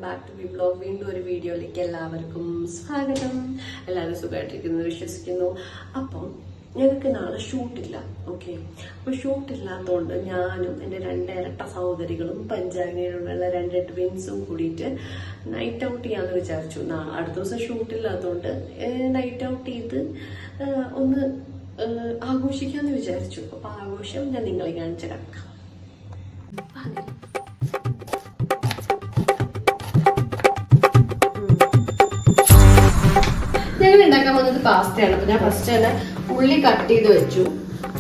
Back to B blog. വീണ്ടും ഒരു വീഡിയോയിലേക്ക് എല്ലാവർക്കും സ്വാഗതം. എല്ലാവരും സുഖമായിട്ടിരിക്കുന്നു വിശ്വസിക്കുന്നു. അപ്പം ഞങ്ങൾക്ക് നാളെ ഷൂട്ടില്ല. ഓക്കെ, അപ്പോൾ ഷൂട്ടില്ലാത്തതുകൊണ്ട് ഞാനും എൻ്റെ 2 ഇരട്ട സഹോദരികളും പഞ്ചായത്തിലുള്ള 2 ട്വിൻസും കൂടിയിട്ട് നൈറ്റ് ഔട്ട് ചെയ്യാമെന്ന് വിചാരിച്ചു. അടുത്ത ദിവസം ഷൂട്ടില്ലാത്തതുകൊണ്ട് നൈറ്റ് ഔട്ട് ചെയ്ത് ഒന്ന് ആഘോഷിക്കാമെന്ന് വിചാരിച്ചു. അപ്പോൾ ആഘോഷം ഞാൻ നിങ്ങളെ കാണിച്ചു കിടക്കാം. ഞങ്ങൾ ഉണ്ടാക്കാൻ വന്നത് പാസ്റ്റയാണ്. അപ്പൊ ഞാൻ ഫസ്റ്റ് തന്നെ ഉള്ളി കട്ട് ചെയ്ത് വെച്ചു.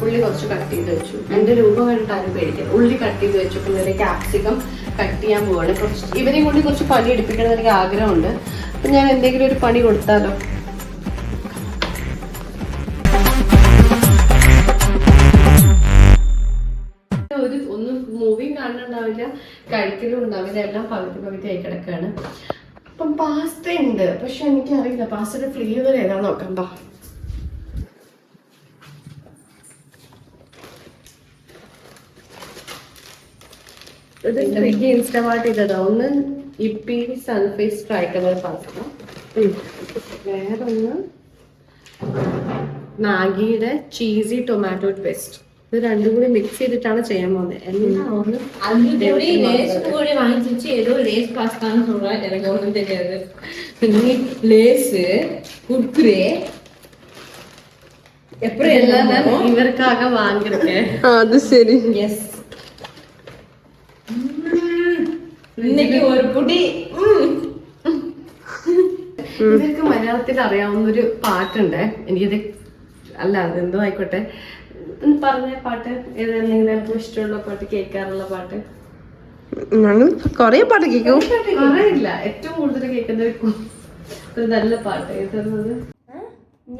ഉള്ളി കുറച്ച് കട്ട് ചെയ്ത് വെച്ചു. എന്റെ രൂപം കണ്ടിട്ട് ആരും പേടിക്കണം. ഉള്ളി കട്ട് ചെയ്ത് വെച്ചു. പിന്നെ ഒരു ക്യാപ്സിക്കം കട്ട് ചെയ്യാൻ പോവാണ്. കുറച്ച് ഇവരെയും കൊണ്ട് കുറച്ച് പണി എടുപ്പിക്കണം എന്ന് എനിക്ക് ആഗ്രഹമുണ്ട്. അപ്പൊ ഞാൻ എന്തെങ്കിലും ഒരു പണി കൊടുത്താലോ. ഒന്നും മൂവിയും കാണുന്നുണ്ടാവില്ല, കഴിക്കലും ഉണ്ടാവില്ല, എല്ലാം പകുതി ആയി കിടക്കാണ്. അപ്പം പാസ്ത ഉണ്ട്, പക്ഷെ എനിക്കറിയില്ല പാസ്റ്റയുടെ ഫ്ലേവർ ഏതാ നോക്കാം. ഇൻസ്റ്റമാർട്ട് ചെയ്തതാ. ഒന്ന് ഇപ്പി സൺഫേസ് ട്രൈ കളർ പാസ്ത, വേറൊന്ന് മാഗിയുടെ ചീസി ടൊമാറ്റോ ട്വിസ്റ്റ്. ഇത് രണ്ടും കൂടി മിക്സ് ചെയ്തിട്ടാണ് ചെയ്യാൻ പോകുന്നത്. എല്ലാം വാങ്ങിച്ചു ഏതോ ലേസ് പാസ്താന്ന് சொல்றா. எனக்கு ஒன்றும் தெரியாது. லேஸ் குர்குரே எப்படி எல்லாம் இவருக்காக வாங்கிருக்கேன். அது சரி. எஸ், இன்னைக்கு ஒரு புடி. ഇവർക്ക് മലയാളത്തിൽ അറിയാവുന്നൊരു പാട്ടുണ്ട്. എനിക്കത് അല്ല അതെന്തോ ആയിക്കോട്ടെ. പറഞ്ഞ പാട്ട് ഏതെങ്കിലും ഇഷ്ടമുള്ള പാട്ട്, കേൾക്കാറുള്ള പാട്ട്? ഞങ്ങൾ കൊറേ പാട്ട് കേൾക്കും. അറിയില്ല, ഏറ്റവും കൂടുതൽ കേൾക്കുന്ന ഒരു നല്ല പാട്ട് ഏതുള്ളത്?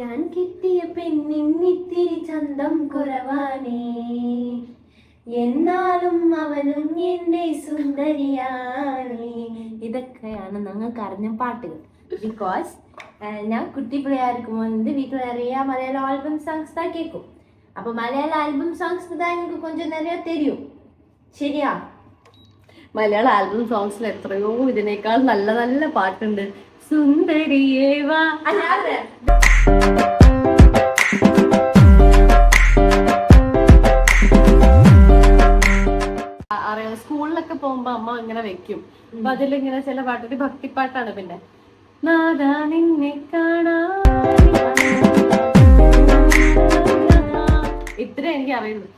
ഞാൻ കിട്ടിയ പെണ്ണിന്നിത്തിരി ചന്തം കുറവാനേ, എന്നാലും അവനും എന്റെ സുന്ദരിയാണേ. ഇതൊക്കെയാണ് ഞങ്ങൾക്ക് അറിഞ്ഞ പാട്ടുകൾ. ബിക്കോസ് ഞാൻ കുട്ടി പിള്ളേർക്കും വീട്ടിൽ നിറയെ മലയാളം ആൽബം സോങ്സ് தான் കേൾക്കും. அப்போ மலையாள ஆல்பம் சாங்ஸ் தான் எனக்கு கொஞ்சம் நிறைய தெரியும். ശരിയാ? മലയാള ആൽബം സോങ്സിൽ എത്രയോ ഇതിനേക്കാൾ നല്ല നല്ല പാട്ടുണ്ട്. സുന്ദരിയേ വാ. അറിയാം, സ്കൂളിലൊക്കെ പോകുമ്പോ അമ്മ ഇങ്ങനെ വെക്കും. അപ്പൊ അതിലിങ്ങനെ ചില പാട്ടൊരു ഭക്തിപ്പാട്ടാണ്. പിന്നെ നാദാ നിന്നെ കാണാ, ഇത്ര എനിക്ക് അറിയുന്നു.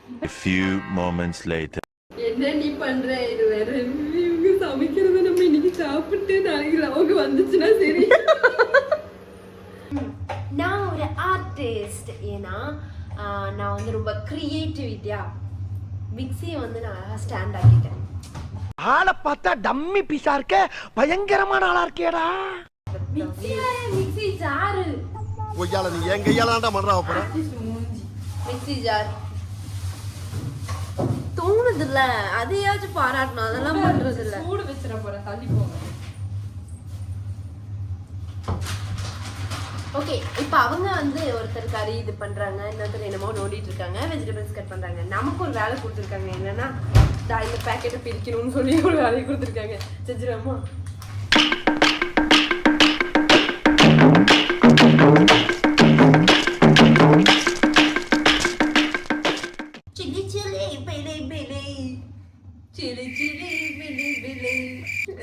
என்ன நீ பண்ற? இது வேற இவங்க சமைக்கிறது நம்ம இன்னைக்கு சாப்பிட்டு நாளைக்கு அவங்க வந்துச்சுன்னா சரி. நான் ஒரு ஆர்டிஸ்ட். ஏன்னா நான் வந்து ரொம்ப கிரியேட்டிவிட்டியா மிக்ஸியை வந்து நான் ஸ்டாண்ட் ஆக்கிட்டேன். ஆளை பார்த்தா டம்மி பீஸா இருக்க, பயங்கரமான ஆளா இருக்கேடா. மிக்ஸி ஜாரு ஒய்யால நீ என் கையாலாண்டா மறா போற. மிக்ஸி ஜார் தோணுதுல்ல, அதையாச்சும் பாராட்டணும். அதெல்லாம் பண்றது இல்ல. சூடு வச்சிர போற, தள்ளி போங்க. ஓகே, இப்போ அவங்க வந்து ஒருத்தர் கறி இது பண்றாங்க, இன்னொருத்தர் என்னமோ நோண்டிட்டு இருக்காங்க, வெஜிடபிள்ஸ் கட் பண்றாங்க. நமக்கு ஒரு வேலை கொடுத்துருக்காங்க. என்னன்னா இந்த பேக்கெட்டை பிரிக்கணும்னு சொல்லி ஒரு வேலையை கொடுத்துருக்காங்க. செஞ்சிடாமா?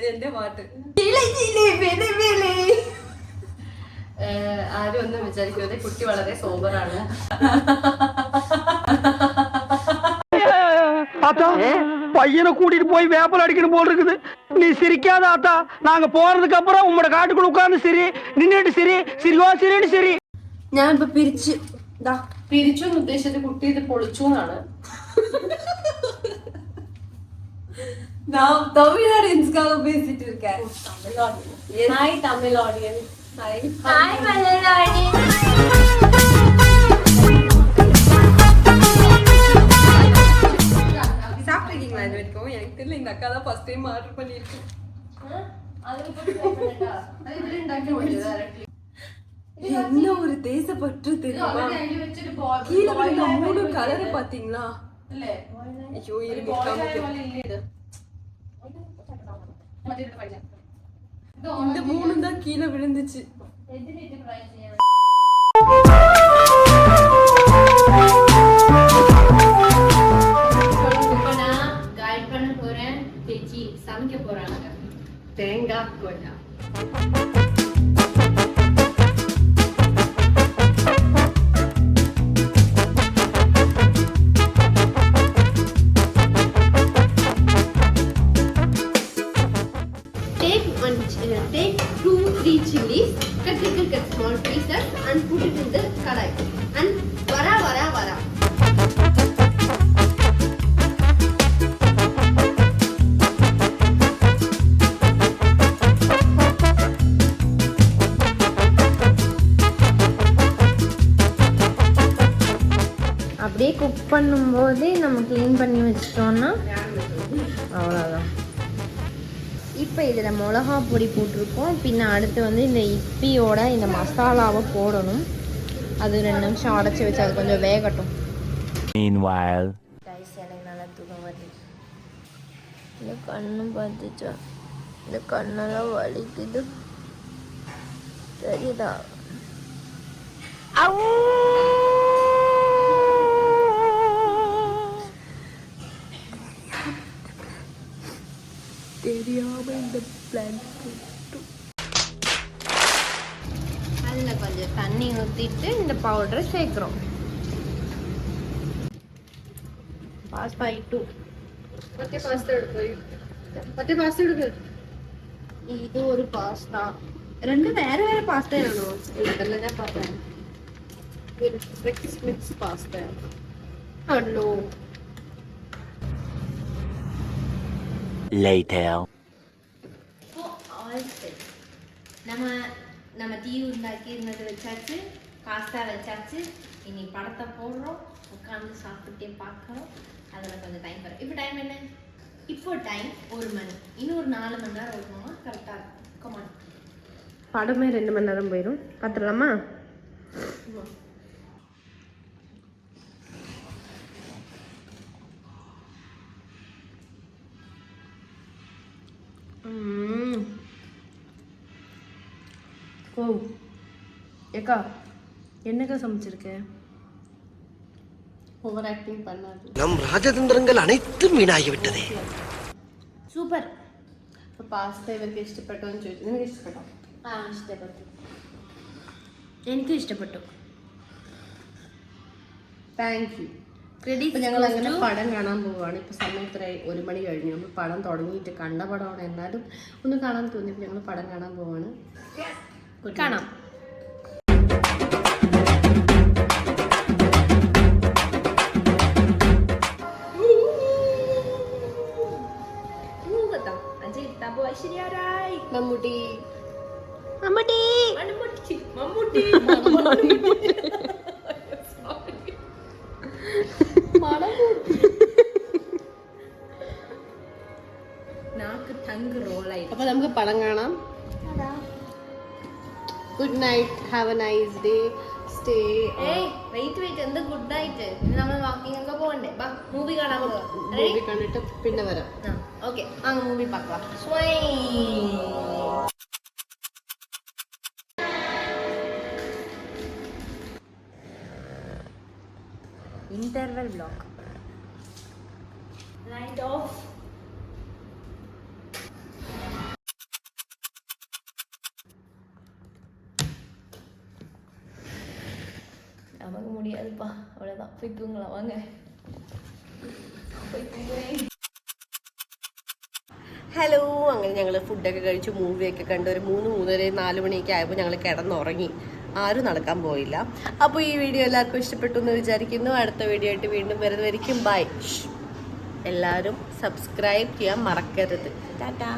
എന്റെ പാട്ട് ആരും ഒന്നും വിചാരിക്കുന്നത് കുട്ടി വളരെ സോബറാണ്. பையனை கூட்டிட்டு போய் வேப்பல் அடிக்கணும் போல் இருக்குது. நீ சிரிக்காத ஆத்தா. நாங்க போறதுக்கு அப்புறம் உங்களோட காட்டுக்குள்ள உட்கார்ந்து சரி, நின்னுட்டு சரி, சிரிவா சரின்னு சரி. ഞാൻ ഇപ്പൊ പിരിച്ചു എന്ന് ഉദ്ദേശിച്ചത് കുട്ടി ഇത് പൊളിച്ചു എന്നാണ്. நான் தமிழ் ஆடியன்ஸ்க்காக பேசிட்டு இருக்கேன். Hi Tamil audience. Hi Malayali. சாப்பிட்டுருக்கீங்களா இது வரைக்கும்? எனக்கு தெரியல, இந்த அக்கா தான் ஃபர்ஸ்ட் டைம் ஆர்டர் பண்ணியிருக்கேன். என்ன ஒரு தேசப்பற்று தெரியுமா? கீழே விழுந்த 3 கலரை பாத்தீங்களா? ஐயோ, இருங்க காமிக்கிறேன். இந்த 3 தான் கீழே விழுந்துச்சு. கைட் பண்ண போறேன். தேச்சி சமைக்க போறாங்க. தேங்காய் கொண்டா. Take 2-3 chilies, cut small pieces and put it in the kadai. And vara. அப்படியே குக் பண்ணும்போது நம்ம க்ளீன் பண்ணி வச்சிட்டோம்னா அவ்வளோதான். இப்போ இதில் மிளகா பொடி போட்டிருக்கோம். பின்ன அடுத்து வந்து இந்த இப்பியோட இந்த மசாலாவை போடணும். அது 2 நிமிஷம் அடைச்சி வச்சு அது கொஞ்சம் வேகட்டும். Meanwhile, நல்லா தூக்கம் வருது. இந்த கண்ணு பார்த்துச்சா, இந்த கண்ணெல்லாம் வலிக்குது தெரியுதா? அதில் கொஞ்சம் தண்ணி ஊற்றிட்டு இந்த பவுடரை சேர்க்குறோம். பாஸ்தா இட்டு ಮತ್ತೆ ಪಾಸ್ತಾ ಇಡ್ಬೇಕು. இது ஒரு பாஸ்தா. 2 வேற பாஸ்தாயாണോ? இதெல்லாம் ഞാൻ பார்த்தேன். Mix pasta. ഹലോ. later. நம்ம டீ உண்டாக்கி இருந்தது வச்சாச்சு, பாஸ்தா வச்சாச்சு. இனி படத்தை போடுறோம், உட்காந்து சாப்பிட்டுட்டே பார்க்குறோம். அதில் கொஞ்சம் டைம் வரும். இப்போ டைம் என்ன? இப்போ டைம் 1 மணி. இன்னும் ஒரு 4 மணி நேரம் ஓடணுமா? கரெக்டாக இருக்கும். கமான். படமே 2 மணி நேரம் போயிடும். பார்த்துடலாமா? ஓ ஏக்கா என்னக்கா சமைச்சிருக்க? ஓவர் ஆக்டிங் பண்ணாது. நம் ராஜதந்திரங்கள் அனைத்தும் வீணாகிவிட்டதே. സൂപ്പർ. അപ്പോൾ പാസ്ത ഇവർക്ക് ഇഷ്ടപ്പെട്ടോ എന്ന് ചോദിച്ചു. നിങ്ങൾക്ക് ഇഷ്ടപ്പെട്ടോ? ഇഷ്ടപ്പെട്ടു. എനിക്കും ഇഷ്ടപ്പെട്ടു. Thank you. ഇപ്പം ഞങ്ങൾ അങ്ങനെ പടം കാണാൻ പോവുകയാണ്. ഇപ്പോൾ സമയം ഇത്ര 1 മണി കഴിഞ്ഞു. നമ്മൾ പടം തുടങ്ങിയിട്ട് കണ്ട പടമാണ്, എന്നാലും ഒന്ന് കാണാൻ തോന്നിയപ്പോൾ ഞങ്ങൾ പടം കാണാൻ പോവുകയാണ്. കാണാം. മമ്മൂട്ടി നാക്ക് ടങ് റോളായി. അപ്പോൾ നമുക്ക് പടം കാണാം. Good night, have a nice day, stay. Wait എന്ത് ഗുഡ് നൈറ്റ്? നമ്മൾ വാക്കിംഗ് ഒക്കെ പോകണ്ടേ? ബാ മൂവി കാണാൻ പോവാം. മൂവി കണ്ടിട്ട് പിന്നെ വരാം. ഓക്കെ, അങ്ങ് മൂവി പാക്കാം. Interval block. Light off. நமக்கு முடியாதுப்பா, அவ்வளோதான். போய் தூங்கலாம் வாங்க. ഹലോ, അങ്ങനെ ഞങ്ങൾ ഫുഡൊക്കെ കഴിച്ചു, മൂവിയൊക്കെ കണ്ട് ഒരു 3, 3:30, 4 മണിയൊക്കെ ആയപ്പോൾ ഞങ്ങൾ കിടന്നുറങ്ങി. ആരും നടക്കാൻ പോയില്ല. അപ്പോൾ ഈ വീഡിയോ എല്ലാവർക്കും ഇഷ്ടപ്പെട്ടു എന്ന് വിചാരിക്കുന്നു. അടുത്ത വീഡിയോ ആയിട്ട് വീണ്ടും വരുന്നതായിരിക്കും. ബൈ. എല്ലാവരും സബ്സ്ക്രൈബ് ചെയ്യാൻ മറക്കരുത്. ടാറ്റാ.